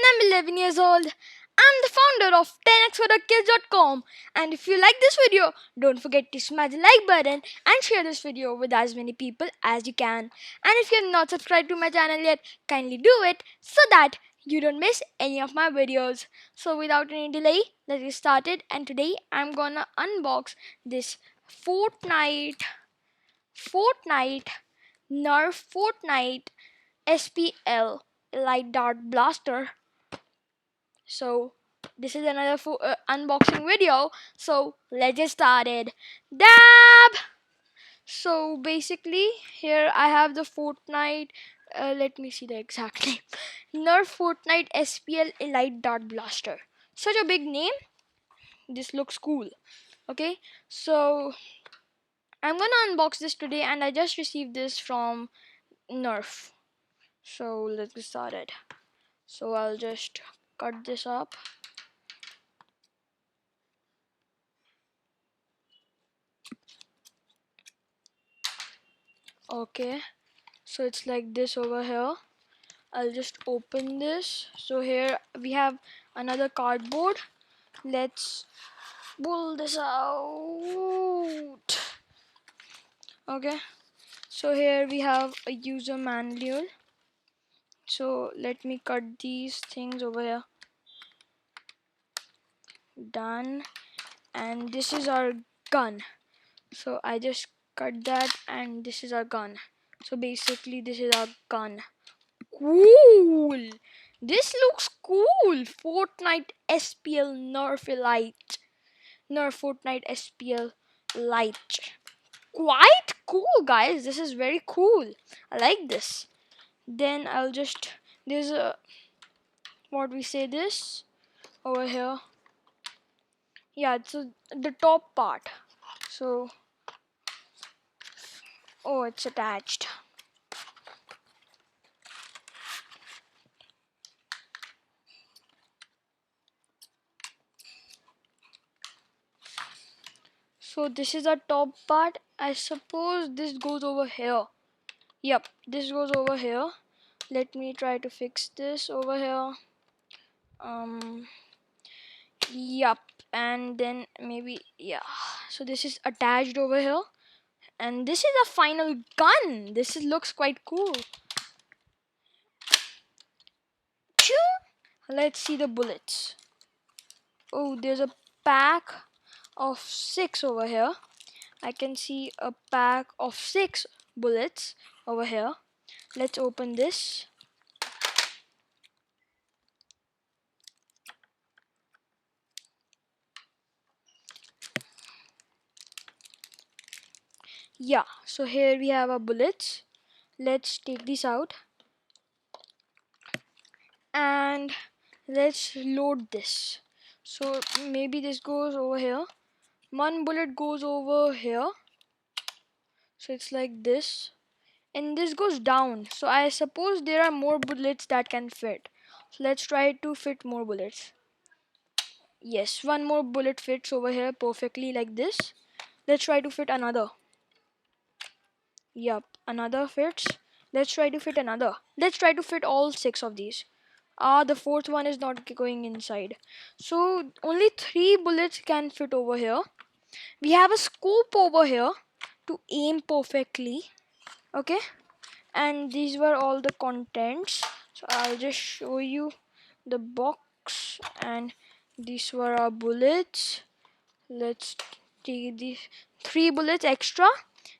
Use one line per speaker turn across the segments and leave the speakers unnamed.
and I'm 11 years old. I'm the founder of 10xforthekids.com, and if you like this video, don't forget to smash the like button and share this video with as many people as you can. And if you have not subscribed to my channel yet, kindly do it so that you don't miss any of my videos. So without any delay, let's get started. And today I'm gonna unbox this Fortnite NERF Fortnite SPL Light Dart Blaster. So this is another unboxing video. So let's get started. Dab. So basically, here I have the Fortnite. Let me see the exact name. NERF Fortnite SPL Elite Dart Blaster. Such a big name. This looks cool. Okay, so I'm gonna unbox this today, and I just received this from NERF. So let's get started. So I'll just cut this up. Okay, so it's like this over here. I'll just open this. So here we have another cardboard. Let's pull this out. Okay, so here we have a user manual. So let me cut these things over here. Done. And this is our gun. So I just cut that, and this is our gun. So basically this is our gun. Cool. This looks cool. Fortnite SPL Nerf Elite. Nerf Fortnite SPL Lite. Quite cool, guys. This is very cool. I like this. Then I'll just, there's a, what we say this over here. Yeah, it's the top part. So, oh, it's attached. So this is the top part. I suppose this goes over here. Yep, this goes over here. Let me try to fix this over here. Yep, and then maybe, yeah. So this is attached over here, and this is a final gun. This looks quite cool. Let's see the bullets. Oh, there's a pack of 6 over here. I can see a pack of 6 bullets over here. Let's open this. Yeah, so here we have our bullets. Let's take these out and let's load this. So maybe this goes over here. One bullet goes over here. So it's like this. And this goes down. So I suppose there are more bullets that can fit. So let's try to fit more bullets. Yes, one more bullet fits over here perfectly like this. Let's try to fit another. Yup, another fits. Let's try to fit another. Let's try to fit all 6 of these. The 4th one is not going inside. So only 3 bullets can fit over here. We have a scope over here to aim perfectly. Okay, and these were all the contents. So I'll just show you the box, and these were our bullets. Let's take these 3 bullets extra.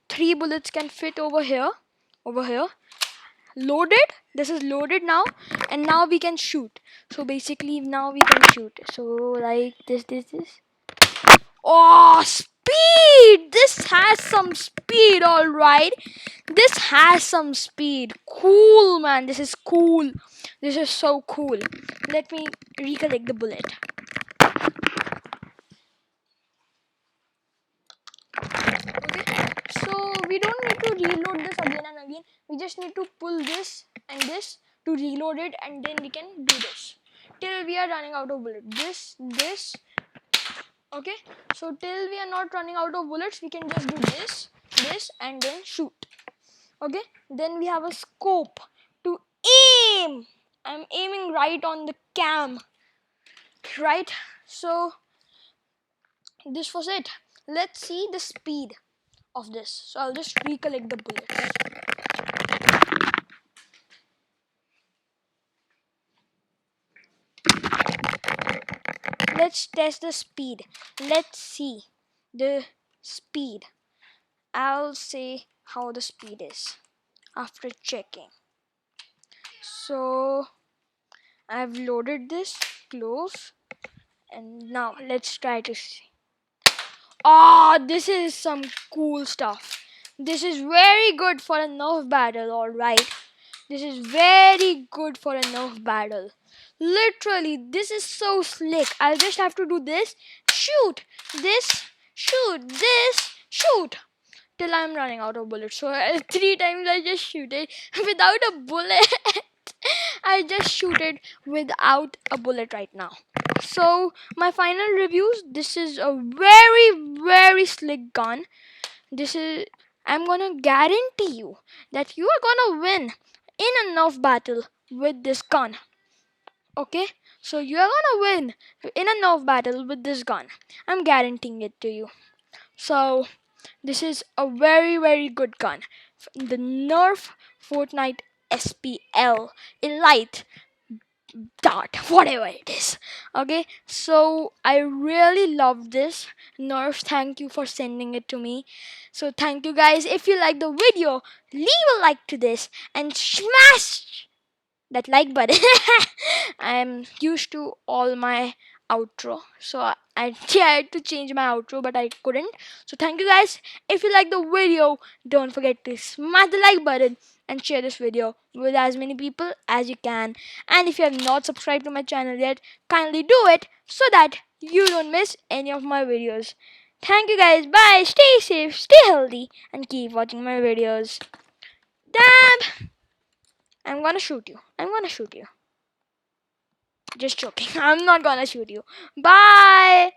3 bullets can fit over here. Loaded. This is loaded now, and now we can shoot. So basically now we can shoot. So like this. Oh, speed! This has some speed, alright. This has some speed. Cool, man. This is cool. This is so cool. Let me recollect the bullet. Okay, so we don't need to reload this again and again. We just need to pull this and this to reload it, and then we can do this till we are running out of bullets. This. Okay, so till we are not running out of bullets, we can just do this, and then shoot. Okay, then we have a scope to aim. I'm aiming right on the cam, right? So this was it. Let's see the speed of this. So I'll just recollect the bullets. Let's test the speed. Let's see the speed. I'll say how the speed is after checking. So I've loaded this, close, and now let's try to see. Ah, this is some cool stuff. This is very good for a nerf battle, alright. This is very good for a nerf battle. Literally, this is so slick. I'll just have to do this, shoot, this, shoot, this, shoot, till I'm running out of bullets. So 3 times I just shoot it without a bullet. I just shoot it without a bullet right now. So my final reviews, this is a very slick gun. This is, I'm gonna guarantee you that you are gonna win in a nerf battle with this gun. Okay, so you are gonna win in a nerf battle with this gun. I'm guaranteeing it to you. So this is a very good gun. The Nerf Fortnite SPL Elite dot, whatever it is. Okay, so I really love this. Nerf, thank you for sending it to me. So thank you guys. If you like the video, leave a like to this and smash that like button. I'm used to all my outro, so I tried to change my outro, but I couldn't. So thank you guys. If you like the video, don't forget to smash the like button and share this video with as many people as you can. And if you have not subscribed to my channel yet, kindly do it so that you don't miss any of my videos. Thank you guys. Bye. Stay safe, stay healthy, and keep watching my videos. Damn! I'm gonna shoot you. I'm gonna shoot you. Just joking. I'm not gonna shoot you. Bye!